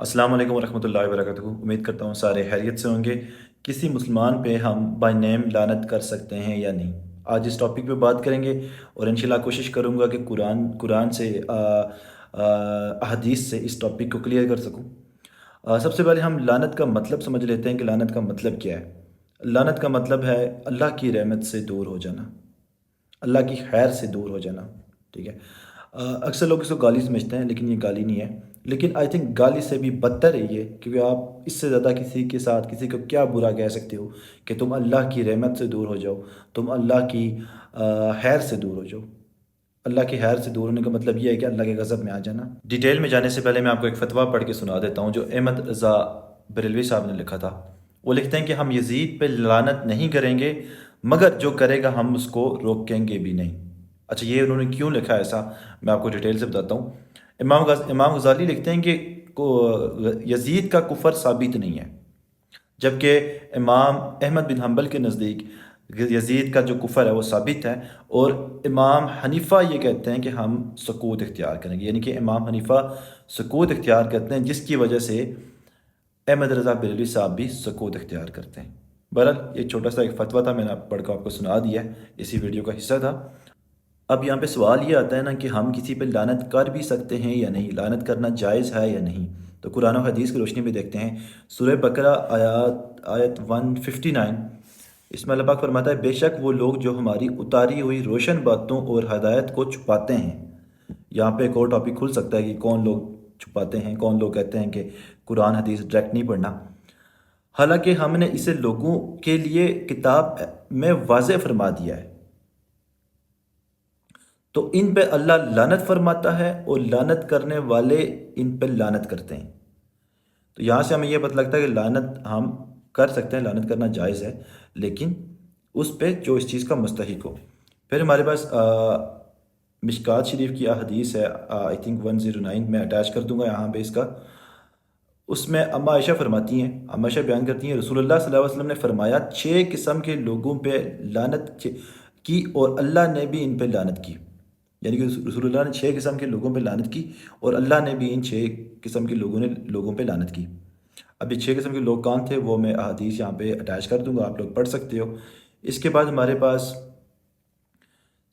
अस्सलाम वालेकुम रहमतुल्लाहि व बरकातुहू। उम्मीद करता हूँ सारे खैरियत से होंगे। किसी मुसलमान पे हम बाय नेम लानत कर सकते हैं या नहीं, आज इस टॉपिक पे बात करेंगे। और इंशाल्लाह कोशिश करूँगा कि कुरान कुरान से अहदीस से इस टॉपिक को क्लियर कर सकूँ। सबसे पहले हम लानत का मतलब समझ लेते हैं कि लानत का मतलब क्या है। लानत का मतलब है अल्लाह की रहमत से दूर हो जाना, अल्लाह की खैर से दूर हो जाना। ठीक है। अक्सर लोग इसको गाली समझते हैं, लेकिन ये गाली नहीं है। लेकिन आई थिंक गाली से भी बदतर है ये, क्योंकि आप इससे ज़्यादा किसी के साथ किसी को क्या बुरा कह सकते हो कि तुम अल्लाह की रहमत से दूर हो जाओ, तुम अल्लाह की खैर से दूर हो जाओ। अल्लाह की खैर से दूर होने का मतलब ये है कि अल्लाह के गज़ब में आ जाना। डिटेल में जाने से पहले मैं आपको एक फ़तवा पढ़ के सुना देता हूँ जो अहमद रज़ा बरेलवी साहब ने लिखा था। वो लिखते हैं कि हम यजीद पे लानत नहीं करेंगे, मगर जो करेगा हम उसको रोकेंगे भी नहीं। अच्छा, ये उन्होंने क्यों लिखा है ऐसा, मैं आपको डिटेल से बताता हूँ। इमाम गज़ाली लिखते हैं कि यजीद का कुफर साबित नहीं है, जबकि इमाम अहमद बिन हंबल के नज़दीक यजीद का जो कुफर है वो साबित है। और इमाम हनीफ़ा ये कहते हैं कि हम सकूत इख्तियार करेंगे, यानी कि इमाम हनीफ़ा सकूत इख्तियार करते हैं, जिसकी वजह से अहमद रज़ा बरेलवी साहब भी सकूत इख्तियार करते हैं। बहरहाल एक छोटा सा एक फ़तवा था, मैंने पढ़ कर आपको सुना दिया है, इसी वीडियो का हिस्सा था। अब यहाँ पे सवाल ये आता है ना कि हम किसी पे लानत कर भी सकते हैं या नहीं, लानत करना जायज़ है या नहीं। तो कुरान और हदीस की रोशनी में देखते हैं। सूरह बकरा आयत आयत 159, इसमें अल्लाह पाक फरमाता है, बेशक वो लोग जो हमारी उतारी हुई रोशन बातों और हदायत को छुपाते हैं। यहाँ पे एक और टॉपिक खुल सकता है कि कौन लोग छुपाते हैं, कौन लोग कहते हैं कि कुरान हदीस डायरेक्ट नहीं पढ़ना। हालांकि हमने इसे लोगों के लिए किताब में वाज़ेह फरमा दिया है, तो इन पे अल्लाह लानत फरमाता है और लानत करने वाले इन पे लानत करते हैं। तो यहाँ से हमें यह पता लगता है कि लानत हम कर सकते हैं, लानत करना जायज़ है, लेकिन उस पे जो इस चीज़ का मुस्तहिक हो। फिर हमारे पास मिशकात शरीफ की हदीस है, आई थिंक 109 में अटैच कर दूंगा यहाँ पे इसका। उसमें अम्मा आयशा फरमाती हैं, अम्मा आयशा बयान करती हैं, रसूलुल्लाह सल्लल्लाहु अलैहि वसल्लम ने फरमाया, 6 किस्म के लोगों पे लानत की और अल्लाह ने भी इन पे लानत की। यानी कि रसूलुल्लाह ने 6 किस्म के लोगों पे लानत की और अल्लाह ने भी इन 6 किस्म के लोगों पे लानत की। अब ये 6 किस्म के लोग कौन थे वो मैं हदीस यहाँ पे अटैच कर दूंगा, आप लोग पढ़ सकते हो। इसके बाद हमारे पास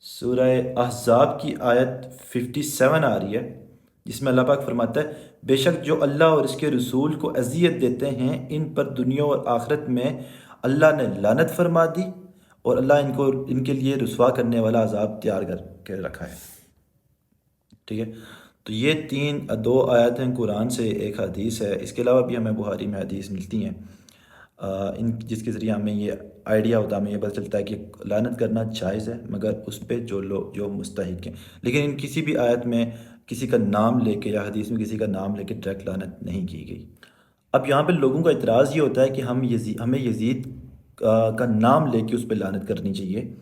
सूरह अहज़ाब की आयत 57 आ रही है, जिसमें अल्लाह पाक फरमाता है, बेशक जो अल्लाह और इसके रसूल को अजियत देते हैं इन पर दुनिया और आखिरत में अल्लाह ने लानत फरमा दी, और अल्लाह इनको इनके लिए रुसवा करने वाला अजाब तैयार कर के रखा है। ठीक है। तो ये दो आयत हैं कुरान से, एक हदीस है। इसके अलावा भी हमें बुखारी में हदीस मिलती हैं, इन जिसके ज़रिए हमें ये आइडिया होता है, हमें ये पता चलता है कि लानत करना जायज़ है, मगर उस पे जो लोग जो मुस्तहिक हैं। लेकिन इन किसी भी आयत में किसी का नाम लेके या हदीस में किसी का नाम लेके डायरेक्ट लानत नहीं की गई। अब यहाँ पे लोगों का इतराज़ ये होता है कि हमें यजीद का नाम लेके उस पर लानत करनी चाहिए,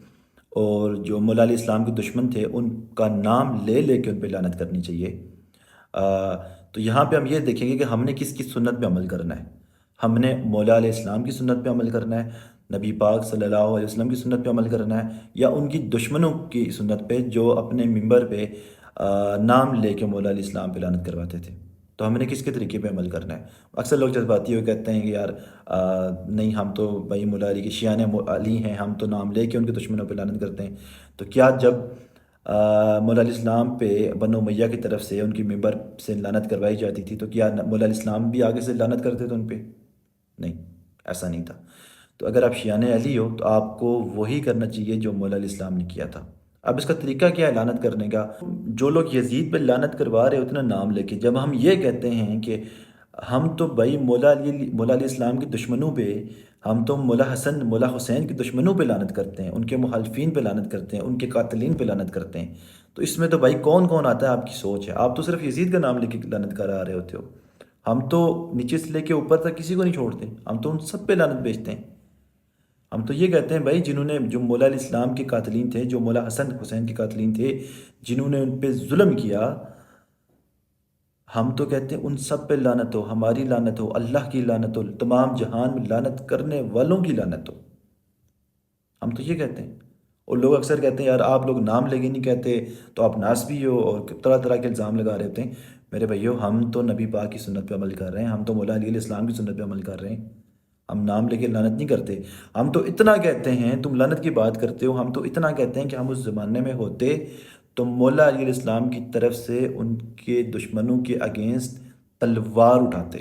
और जो मौला अली इस्लाम के दुश्मन थे उनका नाम ले लेके उन पर लानत करनी चाहिए। अ, तो यहाँ पे हम ये देखेंगे कि हमने किस किस सुन्नत पे अमल करना है। हमने मौला अलैहि इस्लाम की सुन्नत पे अमल करना है, नबी पाक सल्लल्लाहु अलैहि वसल्लम की सुन्नत पे अमल करना है, या उनकी दुश्मनों की सुन्नत पे जो अपने मिंबर पे नाम लेके मौला अलैहि इस्लाम पे लानत करवाते थे। तो हमने किसके तरीके पे अमल करना है। अक्सर लोग जज्बाती हो कहते हैं कि यार नहीं, हम तो भाई मौला अली के शियाने अली हैं, हम तो नाम लेके उनके दुश्मनों पे लानत करते हैं। तो क्या जब मौला अली इस्लाम पे बनो उमैया की तरफ से उनकी मिंबर से लानत करवाई जाती थी, तो क्या मौला अली इस्लाम भी आगे से लानत करते थे उन पे? नहीं, ऐसा नहीं था। तो अगर आप शियाने अली हो तो आपको वही करना चाहिए जो मौला अली इस्लाम ने किया था। अब इसका तरीका क्या है लानत करने का? जो लोग यजीद पे लानत करवा रहे होते ना नाम लेके, जब हम ये कहते हैं कि हम तो भाई मौला अली इस्लाम के दुश्मनों पे, हम तो मौला हसन मौला हुसैन के दुश्मनों पे लानत करते हैं, उनके मुखालफिन पे लानत करते हैं, उनके कातिलीन पे लानत करते हैं, तो इसमें तो भाई कौन कौन आता है? आपकी सोच है, आप तो सिर्फ यजीद का नाम लेके लानत करा रहे होते हो। हम तो नीचे से लेके ऊपर तक किसी को नहीं छोड़ते, हम तो उन सब पे लानत भेजते हैं। हम तो ये कहते हैं भाई, जिन्होंने जो मौला अली इस्लाम के कातिलीन थे, जो मौला हसन हुसैन के कातिलीन थे, जिन्होंने उन पे जुल्म किया, हम तो कहते हैं उन सब पे लानत हो, हमारी लानत हो, अल्लाह की लानत हो, तमाम जहान में लानत करने वालों की लानत हो। हम तो ये कहते हैं। और लोग अक्सर कहते हैं यार आप लोग नाम लेके नहीं कहते तो आप नासबी हो, और तरह तरह के इल्ज़ाम लगा रहे होते हैं। میرے بھائیو، ہم تو نبی پاک کی سنت پہ عمل کر رہے ہیں، ہم تو مولا علی علیہ السلام کی سنت پہ عمل کر رہے ہیں، ہم نام لے کے لعنت نہیں کرتے۔ ہم تو اتنا کہتے ہیں، تم لعنت کی بات کرتے ہو، ہم تو اتنا کہتے ہیں کہ ہم اس زمانے میں ہوتے تو مولا علی علیہ السلام کی طرف سے ان کے دشمنوں کے اگینسٹ تلوار اٹھاتے۔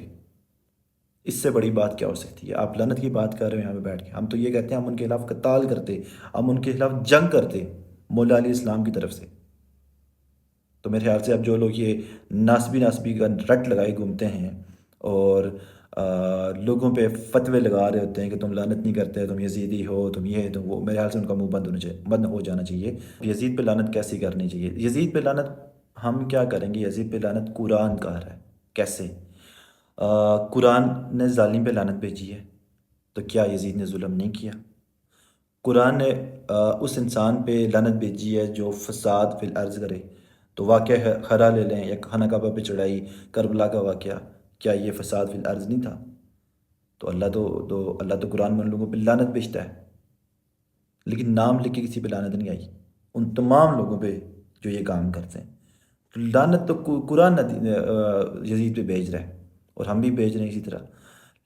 اس سے بڑی بات کیا ہو سکتی ہے؟ آپ لعنت کی بات کر رہے ہیں یہاں پہ بیٹھ کے، ہم تو یہ کہتے ہیں ہم ان کے خلاف قتال کرتے، ہم ان کے خلاف جنگ کرتے مولا علیہ السلام کی طرف سے۔ تو میرے خیال سے اب جو لوگ یہ ناسبی کا رٹ لگائے گھومتے ہیں اور لوگوں پہ فتوے لگا رہے ہوتے ہیں کہ تم لعنت نہیں کرتے، تم یزیدی ہو، تم یہ تم وہ، میرے خیال سے ان کا منہ بند ہو جانا چاہیے۔ یزید پہ لعنت کیسی کرنی چاہیے؟ یزید پہ لعنت ہم کیا کریں گے؟ یزید پہ لعنت قرآن کا ہے۔ کیسے؟ قرآن نے ظالم پہ لعنت بھیجی ہے، تو کیا یزید نے ظلم نہیں کیا؟ قرآن نے اس انسان پہ لعنت بھیجی ہے جو فساد فی الارض کرے، تو واقعہ خرا لے لیں یا خانہ کعبہ پہ چڑھائی، کربلا کا واقعہ، کیا یہ فساد فی الارض نہیں تھا؟ تو اللہ تو قرآن میں ان لوگوں پہ لعنت بھیجتا ہے، لیکن نام لکھ کے کسی پہ لعنت نہیں آئی ان تمام لوگوں پہ جو یہ کام کرتے ہیں۔ تو لعنت تو قرآن یزید پہ بھیج رہا ہے، اور ہم بھی بھیج رہے ہیں اسی طرح۔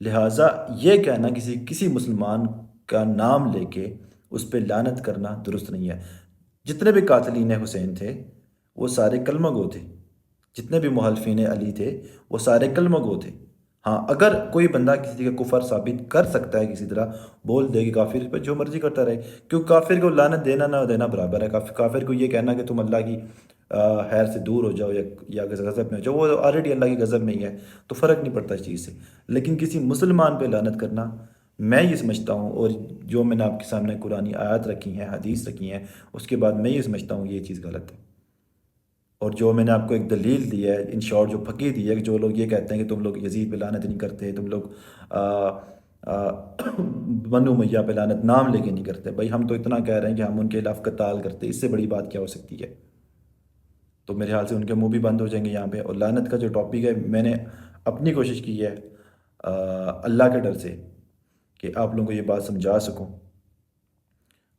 لہٰذا یہ کہنا کسی مسلمان کا نام لے کے اس پہ لعنت کرنا درست نہیں ہے۔ جتنے بھی قاتلین حسین تھے وہ سارے کلمہ گو تھے، جتنے بھی محلفین علی تھے وہ سارے کلمہ گو تھے۔ ہاں، اگر کوئی بندہ کسی کا کفر ثابت کر سکتا ہے کسی طرح، بول دے کہ کافر پہ جو مرضی کرتا رہے، کیوں کافر کو لعنت دینا نہ دینا برابر ہے۔ کافر کو یہ کہنا کہ تم اللہ کی خیر سے دور ہو جاؤ یا غضب میں ہو جاؤ، وہ آلریڈی اللہ کی غضب میں ہی ہے، تو فرق نہیں پڑتا اس چیز سے۔ لیکن کسی مسلمان پہ لعنت کرنا، میں یہ سمجھتا ہوں، اور جو میں نے آپ کے سامنے قرآنی آیات رکھی ہیں، حدیث رکھی ہیں، اس کے بعد میں یہ سمجھتا ہوں یہ چیز غلط ہے۔ اور جو میں نے آپ کو ایک دلیل دی ہے، ان شارٹ جو پھکی دی ہے، کہ جو لوگ یہ کہتے ہیں کہ تم لوگ یزید پہ لعنت نہیں کرتے، تم لوگ بنو امیہ پہ لعنت نام لے کے نہیں کرتے، بھائی ہم تو اتنا کہہ رہے ہیں کہ ہم ان کے خلاف قتال کرتے، اس سے بڑی بات کیا ہو سکتی ہے؟ تو میرے خیال سے ان کے منہ بھی بند ہو جائیں گے یہاں پہ۔ اور لعنت کا جو ٹاپک ہے، میں نے اپنی کوشش کی ہے اللہ کے ڈر سے کہ آپ لوگوں کو یہ بات سمجھا سکوں۔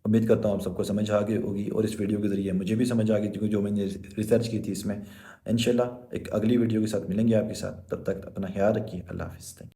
امید کرتا ہوں آپ سب کو سمجھ آ گئی ہوگی، اور اس ویڈیو کے ذریعے مجھے بھی سمجھ آ گئی، کیونکہ جو میں نے ریسرچ کی تھی اس میں۔ انشاءاللہ ایک اگلی ویڈیو کے ساتھ ملیں گے آپ کے ساتھ، تب تک اپنا خیال رکھیے۔ اللہ حافظ۔